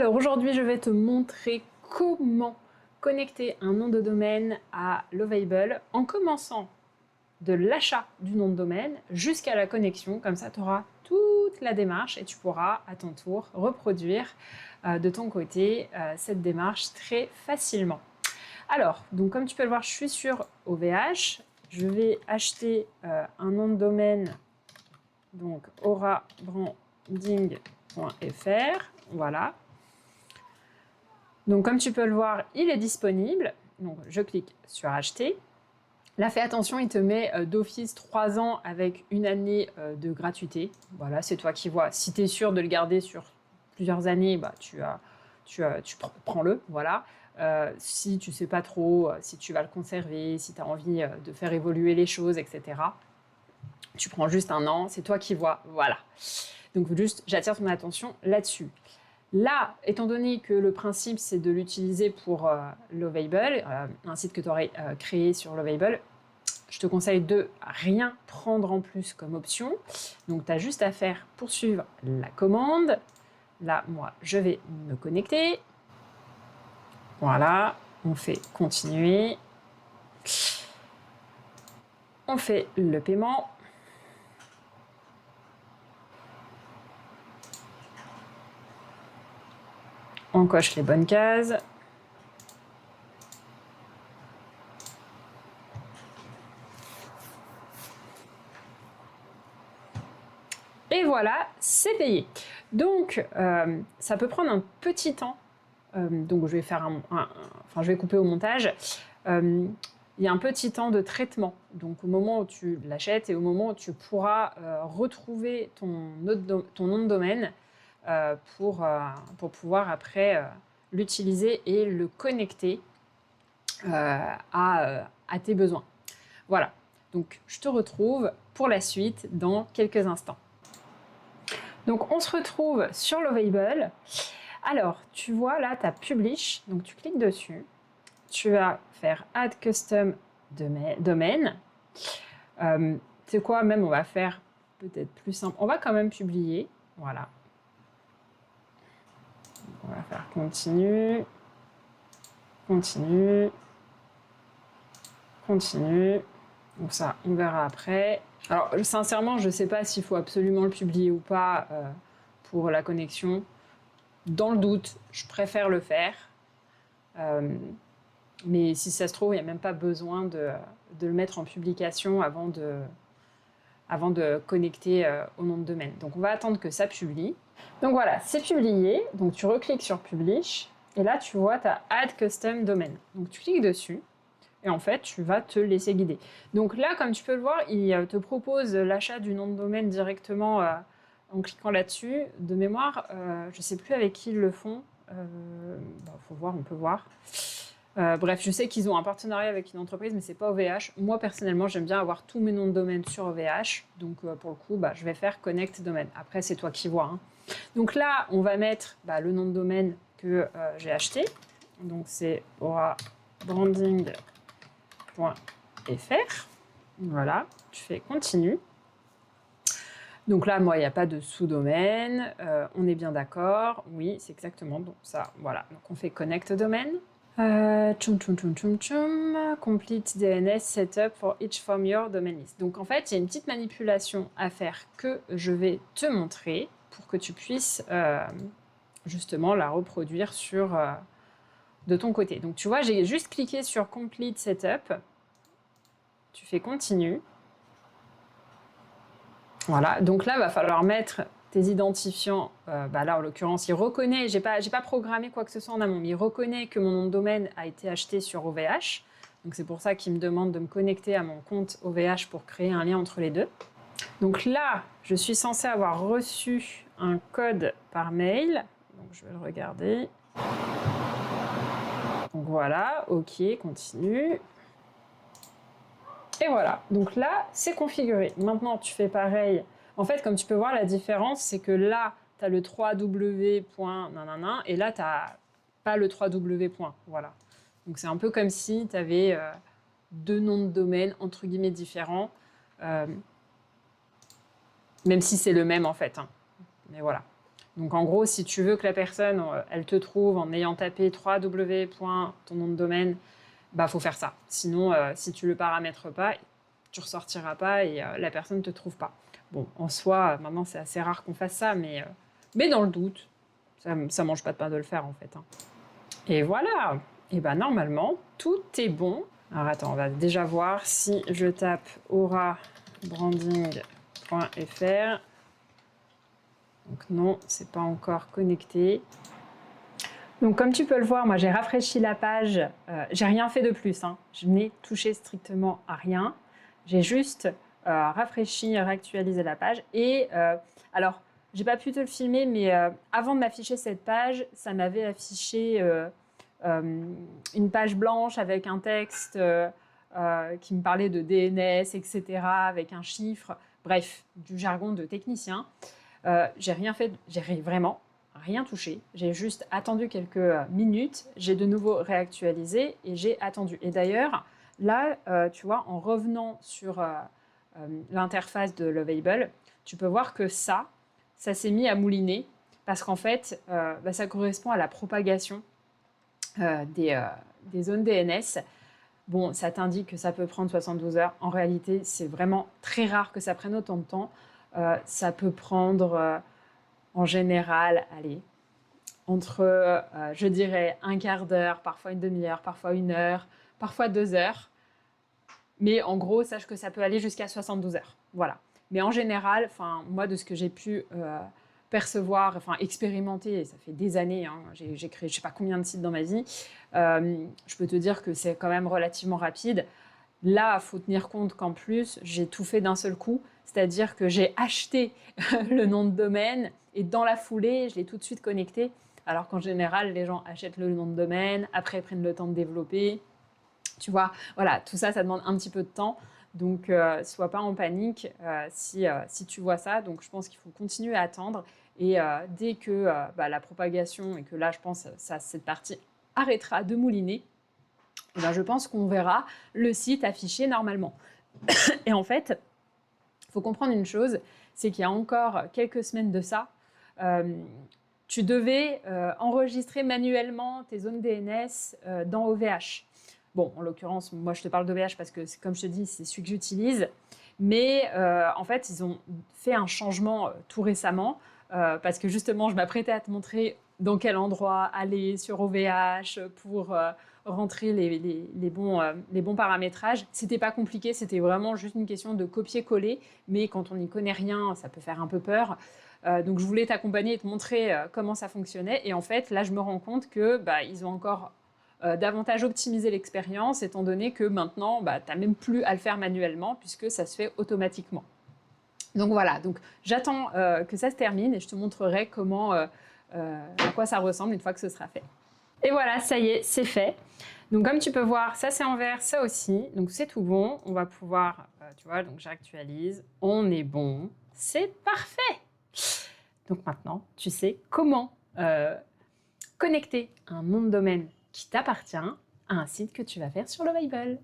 Alors aujourd'hui, je vais te montrer comment connecter un nom de domaine à Lovable en commençant de l'achat du nom de domaine jusqu'à la connexion. Comme ça, tu auras toute la démarche et tu pourras à ton tour reproduire de ton côté cette démarche très facilement. Alors, donc comme tu peux le voir, je suis sur OVH. Je vais acheter un nom de domaine, donc aurabranding.fr. Voilà. Donc comme tu peux le voir, il est disponible. Donc je clique sur acheter. Là, fais attention, il te met d'office 3 ans avec une année de gratuité. Voilà, c'est toi qui vois. Si tu es sûr de le garder sur plusieurs années, bah, tu prends-le. Voilà. Si tu ne sais pas trop, si tu vas le conserver, si tu as envie de faire évoluer les choses, etc., tu prends juste un an, c'est toi qui vois. Voilà. Donc juste, j'attire ton attention là-dessus. Là, étant donné que le principe, c'est de l'utiliser pour Lovable, un site que tu aurais créé sur Lovable, je te conseille de rien prendre en plus comme option. Donc, tu as juste à faire poursuivre la commande. Là, moi, je vais me connecter. Voilà, on fait continuer. On fait le paiement. On coche les bonnes cases. Et voilà, c'est payé. Donc, ça peut prendre un petit temps. Donc, je vais faire je vais couper au montage. Il y a un petit temps de traitement. Donc, au moment où tu l'achètes et au moment où tu pourras retrouver ton nom de domaine pour pouvoir après l'utiliser et le connecter à tes besoins. Voilà. Donc, je te retrouve pour la suite dans quelques instants. Donc, on se retrouve sur Lovable. Alors, tu vois là, tu as Publish. Donc, tu cliques dessus. Tu vas faire Add Custom Domain. C'est quoi, même, on va faire peut-être plus simple. On va quand même publier. Voilà. On va faire continue. Continue. Continue. Donc ça, on verra après. Alors, sincèrement, je ne sais pas s'il faut absolument le publier ou pas pour la connexion. Dans le doute, je préfère le faire. Mais si ça se trouve, il n'y a même pas besoin de le mettre en publication avant de connecter au nom de domaine. Donc, on va attendre que ça publie. Donc voilà, c'est publié. Donc, tu recliques sur Publish. Et là, tu vois, tu as Add Custom Domain. Donc, tu cliques dessus. Et en fait, tu vas te laisser guider. Donc là, comme tu peux le voir, il te propose l'achat du nom de domaine directement en cliquant là-dessus. De mémoire, je ne sais plus avec qui ils le font. Faut voir, on peut voir. Bref, je sais qu'ils ont un partenariat avec une entreprise, mais c'est pas OVH. Moi, personnellement, j'aime bien avoir tous mes noms de domaine sur OVH. Donc, pour le coup, je vais faire Connect Domaine. Après, c'est toi qui vois. Hein. Donc là, on va mettre le nom de domaine que j'ai acheté. Donc, c'est aurabranding.fr. Voilà, tu fais continue. Donc là, moi, il n'y a pas de sous-domaine. On est bien d'accord. Oui, c'est exactement donc ça. Voilà, donc on fait Connect Domain. Complete DNS setup for each from your domain list. Donc en fait, il y a une petite manipulation à faire que je vais te montrer pour que tu puisses justement la reproduire de ton côté. Donc tu vois, j'ai juste cliqué sur Complete Setup. Tu fais continue. Voilà, donc là, il va falloir mettre tes identifiants. Là, en l'occurrence, il reconnaît, j'ai pas programmé quoi que ce soit en amont, mais il reconnaît que mon nom de domaine a été acheté sur OVH. Donc c'est pour ça qu'il me demande de me connecter à mon compte OVH pour créer un lien entre les deux. Donc là, je suis censée avoir reçu un code par mail. Donc je vais le regarder. Donc voilà, ok, continue. Et voilà, donc là, c'est configuré. Maintenant, tu fais pareil. En fait, comme tu peux voir, la différence, c'est que là, tu as le 3w. Et là, tu n'as pas le 3w. Voilà. Donc, c'est un peu comme si tu avais deux noms de domaine, entre guillemets, différents. Même si c'est le même, en fait. Hein. Mais voilà. Donc en gros, si tu veux que la personne, elle te trouve en ayant tapé www.ton nom de domaine, bah faut faire ça. Sinon, si tu le paramètres pas, tu ressortiras pas et la personne ne te trouve pas. Bon, en soi, maintenant c'est assez rare qu'on fasse ça, mais dans le doute, ça mange pas de pain de le faire en fait. Hein. Et voilà. Et ben normalement, tout est bon. Alors attends, on va déjà voir si je tape aurabranding.fr. Donc non, c'est pas encore connecté. Donc comme tu peux le voir, moi j'ai rafraîchi la page. J'ai rien fait de plus. Hein. Je n'ai touché strictement à rien. J'ai juste rafraîchi, réactualisé la page. Et alors, j'ai pas pu te le filmer, mais avant de m'afficher cette page, ça m'avait affiché une page blanche avec un texte qui me parlait de DNS, etc., avec un chiffre. Bref, du jargon de technicien. J'ai rien fait, j'ai vraiment rien touché. J'ai juste attendu quelques minutes. J'ai de nouveau réactualisé et j'ai attendu. Et d'ailleurs, là, tu vois, en revenant sur l'interface de Lovable, tu peux voir que ça s'est mis à mouliner parce qu'en fait, ça correspond à la propagation des zones DNS. Bon, ça t'indique que ça peut prendre 72 heures. En réalité, c'est vraiment très rare que ça prenne autant de temps. Ça peut prendre, en général, allez, entre, je dirais, un quart d'heure, parfois une demi-heure, parfois 1 heure, parfois 2 heures. Mais en gros, sache que ça peut aller jusqu'à 72 heures. Voilà. Mais en général, moi, de ce que j'ai pu percevoir, expérimenter, et ça fait des années, hein, j'ai créé je ne sais pas combien de sites dans ma vie, je peux te dire que c'est quand même relativement rapide. Là, il faut tenir compte qu'en plus, j'ai tout fait d'un seul coup, c'est-à-dire que j'ai acheté le nom de domaine et dans la foulée, je l'ai tout de suite connecté, alors qu'en général, les gens achètent le nom de domaine, après prennent le temps de développer. Tu vois, voilà, tout ça, ça demande un petit peu de temps. Donc, sois pas en panique si tu vois ça. Donc, je pense qu'il faut continuer à attendre. Et dès que la propagation, et que là, je pense cette partie arrêtera de mouliner, je pense qu'on verra le site affiché normalement. Et en fait, il faut comprendre une chose, c'est qu'il y a encore quelques semaines de ça, tu devais enregistrer manuellement tes zones DNS dans OVH. Bon, en l'occurrence, moi je te parle d'OVH parce que, comme je te dis, c'est celui que j'utilise. Mais en fait, ils ont fait un changement tout récemment parce que justement, je m'apprêtais à te montrer dans quel endroit aller sur OVH pour rentrer les bons paramétrages. C'était pas compliqué, c'était vraiment juste une question de copier-coller. Mais quand on n'y connaît rien, ça peut faire un peu peur. Donc je voulais t'accompagner et te montrer comment ça fonctionnait. Et en fait, là, je me rends compte que ils ont encore davantage optimiser l'expérience, étant donné que maintenant, tu n'as même plus à le faire manuellement, puisque ça se fait automatiquement. Donc voilà, donc j'attends que ça se termine et je te montrerai comment, à quoi ça ressemble une fois que ce sera fait. Et voilà, ça y est, c'est fait. Donc comme tu peux voir, ça c'est en vert, ça aussi. Donc c'est tout bon. On va pouvoir, tu vois, donc j'actualise. On est bon. C'est parfait. Donc maintenant, tu sais comment connecter un nom de domaine qui t'appartient à un site que tu vas faire sur Lovable.